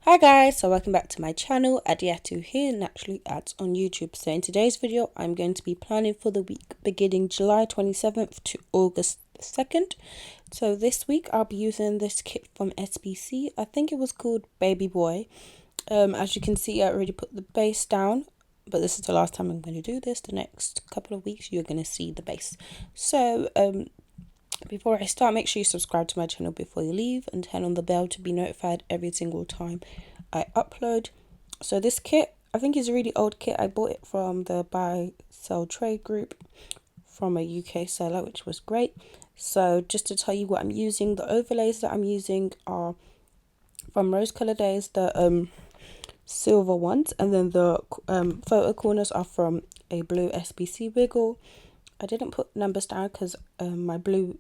Hi guys, so welcome back to my channel, Adiatu here, Naturally Ads on YouTube. So in today's video, I'm going to be planning for the week beginning July 27th to August 2nd. So this week I'll be using this kit from SBC. I think it was called Baby Boy. As you can see, I already put the base down, but this is the last time I'm going to do this. The next couple of weeks you're going to see the base. So before I start, make sure you subscribe to my channel before you leave and turn on the bell to be notified every single time I upload. So this kit, I think is a really old kit. I bought it from the buy sell trade group from a UK seller, which was great. So just to tell you what I'm using, the overlays that I'm using are from Rose Color Days, the silver ones, and then the photo corners are from a blue SBC wiggle. I didn't put numbers down because my blue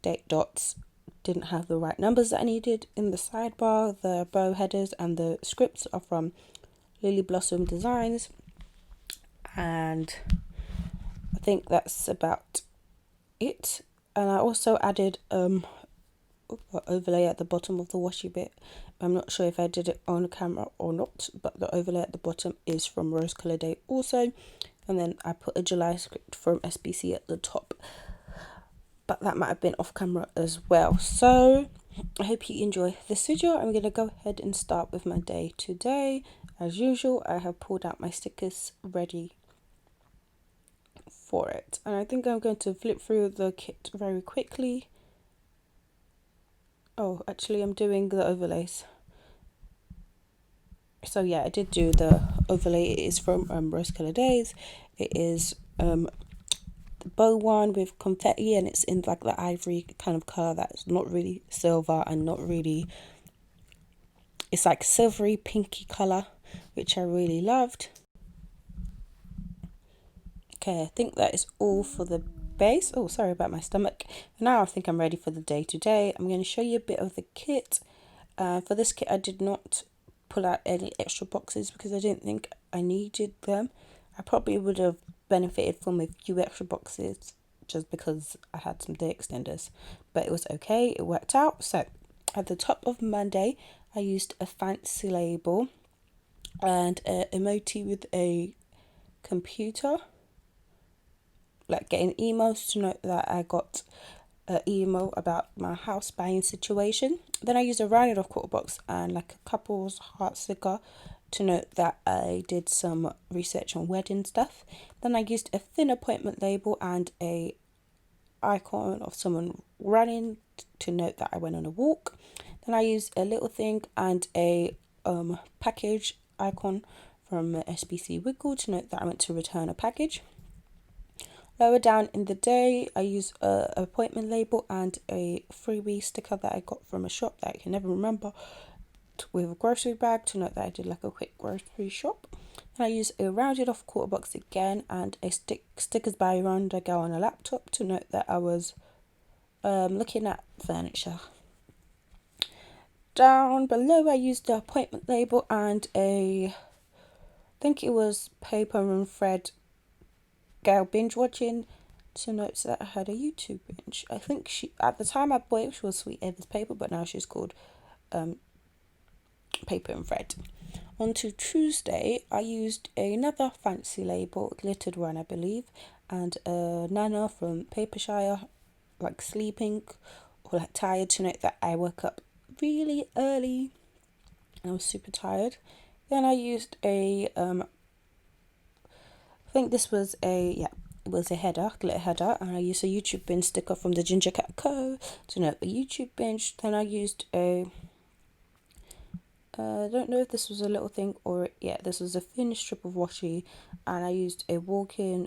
date dots didn't have the right numbers that I needed in the sidebar. The bow headers and the scripts are from Lily Blossom Designs, and I think that's about it. And I also added an overlay at the bottom of the washi bit. I'm not sure if I did it on camera or not, but the overlay at the bottom is from Rose Color Day also. And then I put a July script from SBC at the top, but that might have been off camera as well. So I hope you enjoy this video. I'm going to go ahead and start with my day today. As usual, I have pulled out my stickers ready for it, and I think I'm going to flip through the kit very quickly. Oh, actually I'm doing the overlays. So yeah, I did do the overlay. It is from Rose Color Days. It is the bow one with confetti, and it's in like the ivory kind of color that's not really silver and not really, it's like silvery pinky color, which I really loved. Okay, I think that is all for the base. Oh, sorry about my stomach. Now I think I'm ready for the day today. I'm going to show you a bit of the kit. For this kit I did not pull out any extra boxes because I didn't think I needed them. I probably would have benefited from a few extra boxes just because I had some day extenders, but it was okay, it worked out. So at the top of Monday I used a fancy label and an emoji with a computer, like getting emails to note that I got an email about my house buying situation. Then I used a rounded off quarter box and like a couple's heart sticker to note that I did some research on wedding stuff. Then I used a thin appointment label and a icon of someone running to note that I went on a walk. Then I used a little thing and a package icon from SBC Wiggle to note that I went to return a package. Lower down in the day, I used an appointment label and a freebie sticker that I got from a shop that I can never remember with a grocery bag to note that I did like a quick grocery shop. And I used a rounded off quarter box again and a stickers by Rhonda Girl on a laptop to note that I was looking at furniture. Down below I used the appointment label and I think it was paper and thread Girl binge watching to note that I had a YouTube binge. I think she, at the time I bought it, she was Sweet Ever's Paper, but now she's called Paper and Thread. On to Tuesday, I used another fancy label, glittered one I believe, and a Nana from Papershire, like sleeping or like tired, to note that I woke up really early and I was super tired. Then I used a I think this was it was a header, glitter header, and I used a YouTube binge sticker from the Ginger Cat Co. to note the YouTube binge. Then I used a, I don't know if this was a little thing or, yeah, this was a thin strip of washi, and I used a walk-in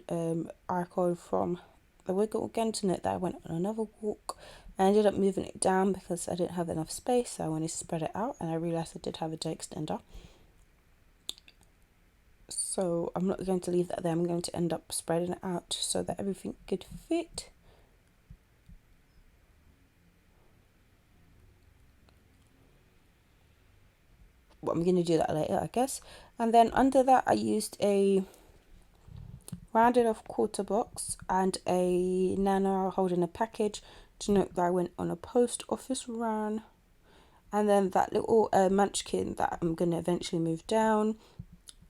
icon from the Wiggle again to note that I went on another walk. I ended up moving it down because I didn't have enough space, so I wanted to spread it out, and I realised I did have a day extender. So I'm not going to leave that there, I'm going to end up spreading it out so that everything could fit. But I'm going to do that later, I guess. And then under that I used a rounded off quarter box and a Nana holding a package to note that I went on a post office run. And then that little munchkin that I'm going to eventually move down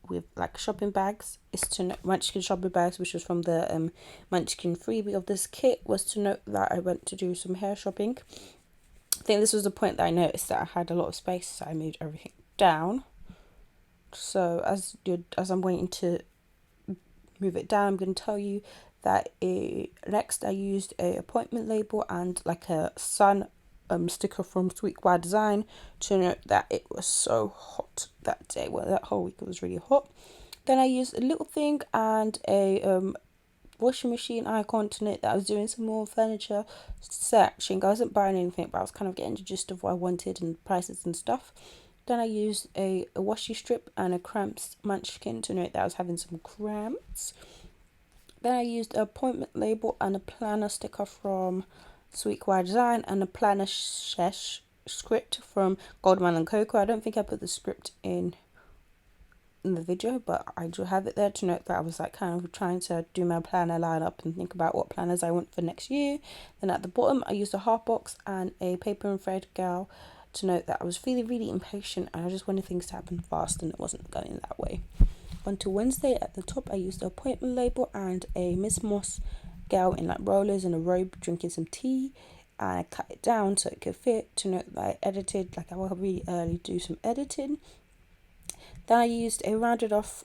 with like shopping bags is to note, munchkin shopping bags, which was from the munchkin freebie of this kit, was to note that I went to do some hair shopping. I think this was the point that I noticed that I had a lot of space, so I moved everything down. So as I'm waiting to move it down, I'm going to tell you that next I used a appointment label and like a sun sticker from Sweetwire Design to note that it was so hot that day. Well, that whole week it was really hot. Then I used a little thing and a washing machine icon to note that I was doing some more furniture searching. I wasn't buying anything, but I was kind of getting the gist of what I wanted and prices and stuff. Then I used a washi strip and a cramps munchkin to note that I was having some cramps. Then I used an appointment label and a planner sticker from Sweetwire Design and a planner script from Goldman and Coco. I don't think I put the script in the video, but I do have it there to note that I was like kind of trying to do my planner lineup and think about what planners I want for next year. Then at the bottom I used a half box and a paper and thread gal to note that I was feeling really impatient and I just wanted things to happen fast and it wasn't going that way. On to Wednesday, at the top I used the appointment label and a Miss Moss gal in like rollers and a robe drinking some tea, and I cut it down so it could fit to note that I edited, like I will really early do some editing. Then I used a rounded off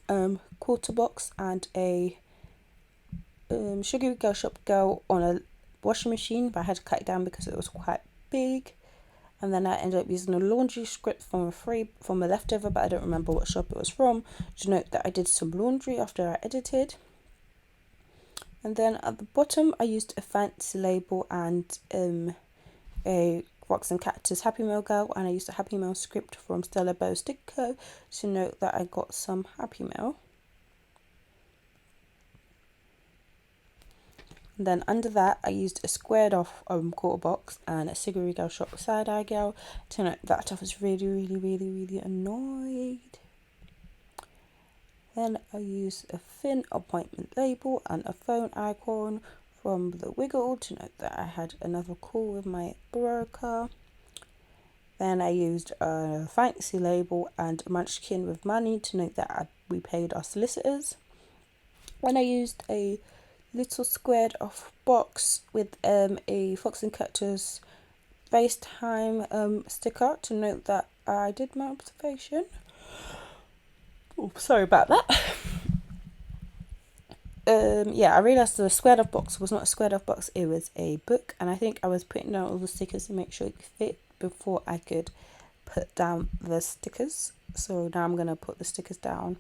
quarter box and a Sugar Girl Shop Girl on a washing machine, but I had to cut it down because it was quite big. And then I ended up using a laundry script from a leftover, but I don't remember what shop it was from, to note that I did some laundry after I edited. And then at the bottom I used a fancy label and a Fox and Cactus Happy Meal Girl, and I used a Happy Meal script from Stella Bow Sticker to note that I got some Happy Meal. And then under that I used a squared off quarter box and a Cigarette Girl Shop Side Eye Girl to note that I was really annoyed. Then I used a thin appointment label and a phone icon from the Wiggle to note that I had another call with my broker. Then I used a fancy label and a munchkin with money to note that we paid our solicitors. Then I used a little squared off box with a Fox and Cactus FaceTime sticker to note that I did my observation. Oh, sorry about that. Yeah, I realised the squared off box was not a squared off box, it was a book, and I think I was putting down all the stickers to make sure it fit before I could put down the stickers. So now I'm going to put the stickers down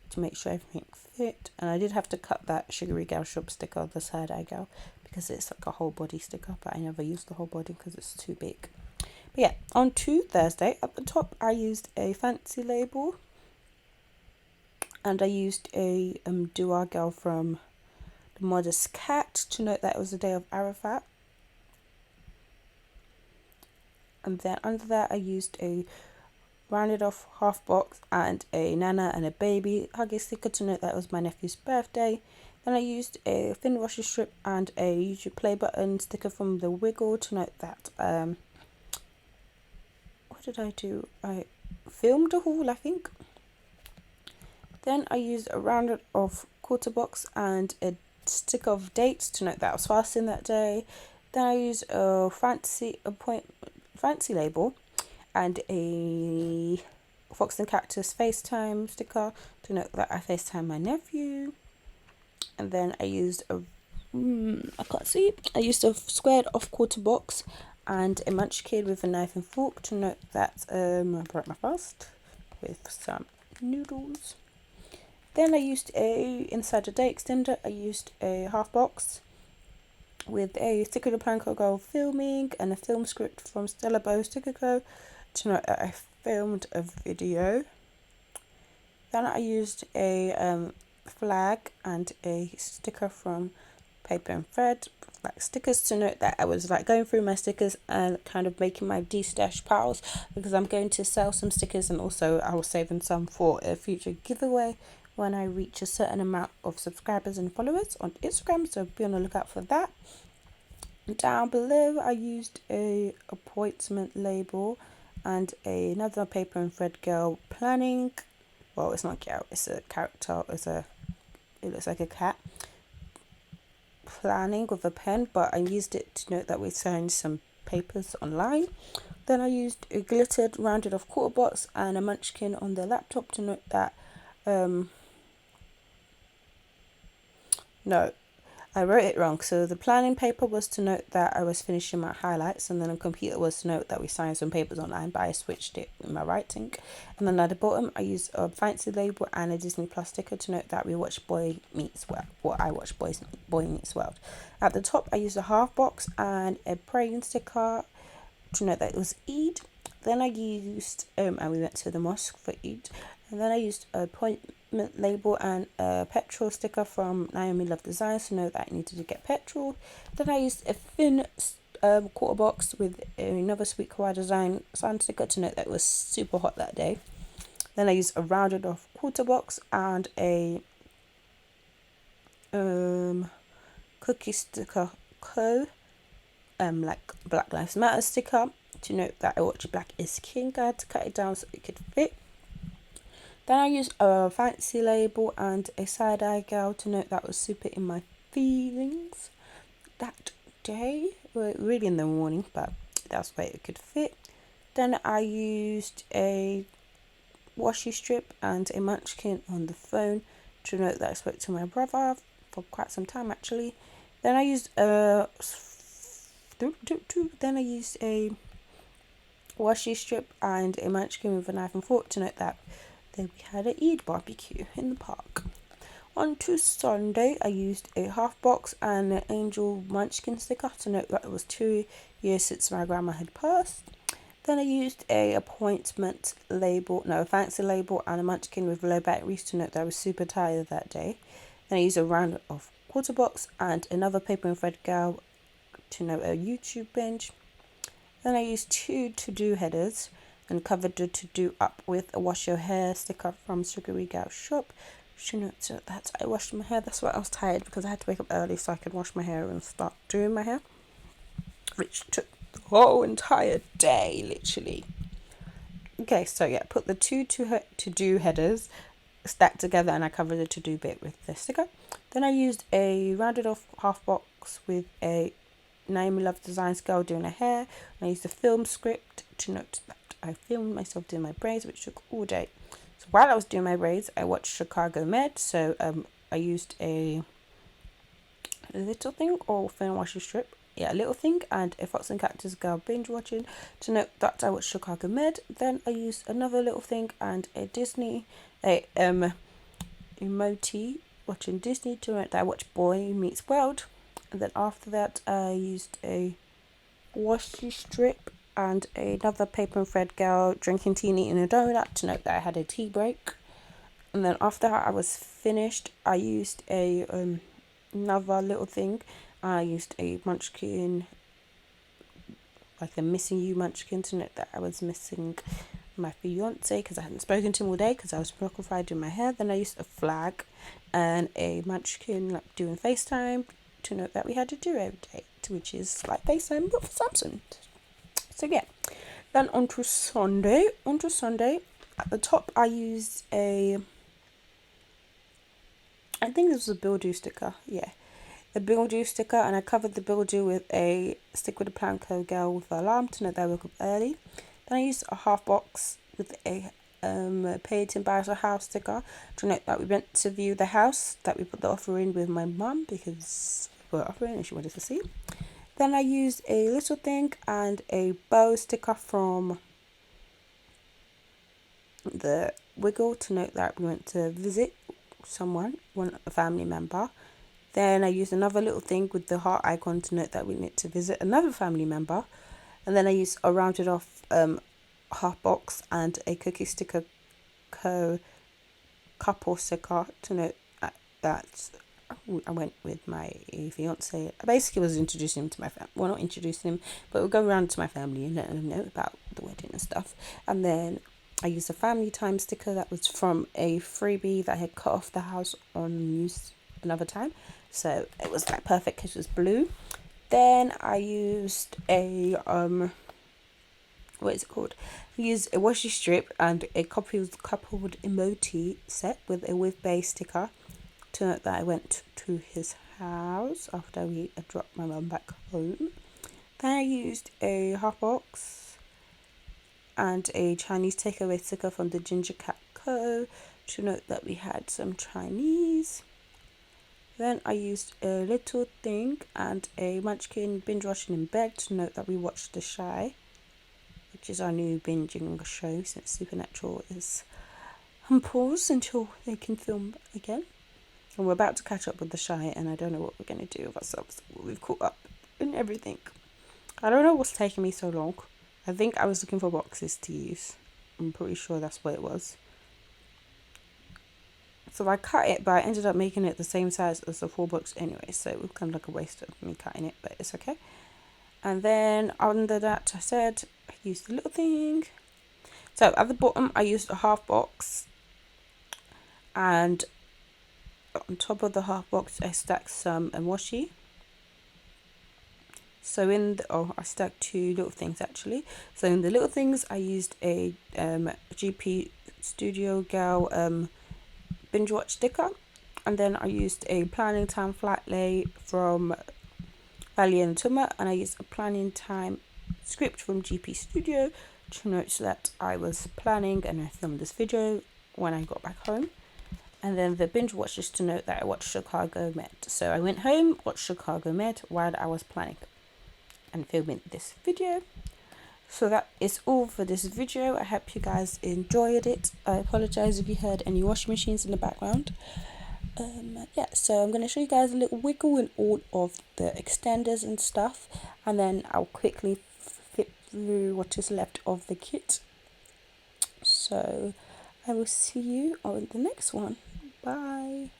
to make sure everything fit, and I did have to cut that Sugary Gal Shop sticker, the side eye gal, because it's like a whole body sticker, but I never used the whole body because it's too big. But yeah, on to Thursday, at the top I used a fancy label and I used a Dua Girl from the Modest Cat to note that it was the day of Arafat. And then under that I used a rounded off half box and a Nana and a baby huggy sticker to note that it was my nephew's birthday. Then I used a thin washi strip and a YouTube play button sticker from the Wiggle to note that what did I do? I filmed a haul, I think. Then I used a rounded off quarter box and a stick of dates to note that I was fasting that day. Then I used a fancy label and a Fox and Cactus FaceTime sticker to note that I FaceTime my nephew. And then I used I used a squared off quarter box and a munchkin with a knife and fork to note that I broke my fast with some noodles. Then I used inside the day extender, I used a half box with a ScribblePrintsCo Go filming and a film script from Stella Bow Sticker Co to note that I filmed a video. Then I used a flag and a sticker from Paper and Thread, like stickers to note that I was like going through my stickers and kind of making my de-stash piles because I'm going to sell some stickers, and also I was saving some for a future giveaway when I reach a certain amount of subscribers and followers on Instagram, so be on the lookout for that. Down below I used a appointment label and another paper and thread girl planning. Well, it's not a girl, it's a character. It looks like a cat planning with a pen, but I used it to note that we signed some papers online. Then I used a glittered rounded off quarter box and a munchkin on the laptop to note that no, I wrote it wrong. So the planning paper was to note that I was finishing my highlights, and then on computer was to note that we signed some papers online, but I switched it in my writing. And then at the bottom I used a fancy label and a Disney Plus sticker to note that we watched Boy Meets World. Well, I watched Boy Meets World. At the top I used a half box and a praying sticker to note that it was Eid. Then I used and we went to the mosque for Eid. And then I used a appointment label and a petrol sticker from Naomi Love Designs to know that I needed to get petrol. Then I used a thin quarter box with another Sweet Kawaii design sign sticker to note that it was super hot that day. Then I used a rounded off quarter box and a cookie sticker like Black Lives Matter sticker to note that I watched Black is King. I had to cut it down so it could fit. Then I used a fancy label and a side-eye girl to note that was super in my feelings that day. Well, really in the morning, but that's where it could fit. Then I used a washi strip and a munchkin on the phone to note that I spoke to my brother for quite some time actually. Then I used a washi strip and a munchkin with a knife and fork to note that then we had an Eid barbecue in the park. On to Sunday, I used a half box and an angel munchkin sticker to note that it was 2 years since my grandma had passed. Then I used a fancy label and a munchkin with low batteries to note that I was super tired that day. Then I used a round of quarter box and another paper and thread girl to note a YouTube binge. Then I used 2 to-do headers and covered the to-do up with a wash your hair sticker from Sugary Gal shop. She notes that I washed my hair. That's why I was tired, because I had to wake up early so I could wash my hair and start doing my hair, which took the whole entire day, literally. Okay, so yeah, put the 2 to-do headers stacked together and I covered the to-do bit with the sticker. Then I used a rounded off half box with a Naomi Love Designs girl doing her hair. I used a film script to note that I filmed myself doing my braids, which took all day. So while I was doing my braids, I watched Chicago Med. So I used a little thing or thin washi strip. Yeah, a little thing and a Fox and Cactus girl binge watching to note that I watched Chicago Med. Then I used another little thing and a emoji watching Disney to note that I watched Boy Meets World. And then after that I used a washi strip and another paper and thread girl drinking tea and eating a donut to note that I had a tea break. And then after I was finished, I used a another little thing. I used a munchkin, like a missing you munchkin to note that I was missing my fiance because I hadn't spoken to him all day because I was preoccupied doing my hair. Then I used a flag and a munchkin like doing FaceTime to note that we had a duo date, which is like FaceTime but for Samsung. So yeah, then on to Sunday. At the top I used I think this was a Bill Do sticker, yeah. A Bill Do sticker, and I covered the Bill Do with a stick with a PlanWithAds girl with an alarm to note that I woke up early. Then I used a half box with a Peyton Barrister house sticker to note that we went to view the house, that we put the offer in with my mum because we were offering and she wanted to see. Then I used a little thing and a bow sticker from the Wiggle to note that we went to visit a family member. Then I used another little thing with the heart icon to note that we need to visit another family member. And then I used a rounded off half box and a cookie sticker couple sticker to note that I went with my fiance. I basically was introducing him to my family. Well, not introducing him, but we'll go around to my family and let them know about the wedding and stuff. And then I used a family time sticker that was from a freebie that I had cut off the house on news another time. So it was like perfect because it was blue. Then I used a what is it called? I used a washi strip and a coupled emoji set with a with base sticker to note that I went to his house after we dropped my mum back home. Then I used a hot box and a Chinese takeaway sticker from the Ginger Cat Co. to note that we had some Chinese. Then I used a little thing and a munchkin binge watching in bed to note that we watched The Shy, which is our new binging show since Supernatural is on pause until they can film again. And we're about to catch up with The Shy, and I don't know what we're going to do with ourselves. We've caught up in everything. I don't know what's taking me so long. I think I was looking for boxes to use. I'm pretty sure that's what it was. So I cut it, but I ended up making it the same size as the 4 books anyway. So it was kind of like a waste of me cutting it, but it's okay. And then under that, I said I used a little thing. So at the bottom, I used a half box. And on top of the half box, I stacked some washi. So I stacked 2 little things actually. So in the little things, I used a GP Studio Gal binge watch sticker, and then I used a planning time flat lay from Valley and Tuma, and I used a planning time script from GP Studio to note that I was planning and I filmed this video when I got back home. And then the binge watch is to note that I watched Chicago Med. So I went home, watched Chicago Med while I was planning and filming this video. So that is all for this video. I hope you guys enjoyed it. I apologize if you heard any washing machines in the background. Yeah, so I'm going to show you guys a little wiggle in all of the extenders and stuff, and then I'll quickly flip through what is left of the kit. So I will see you on the next one. Bye.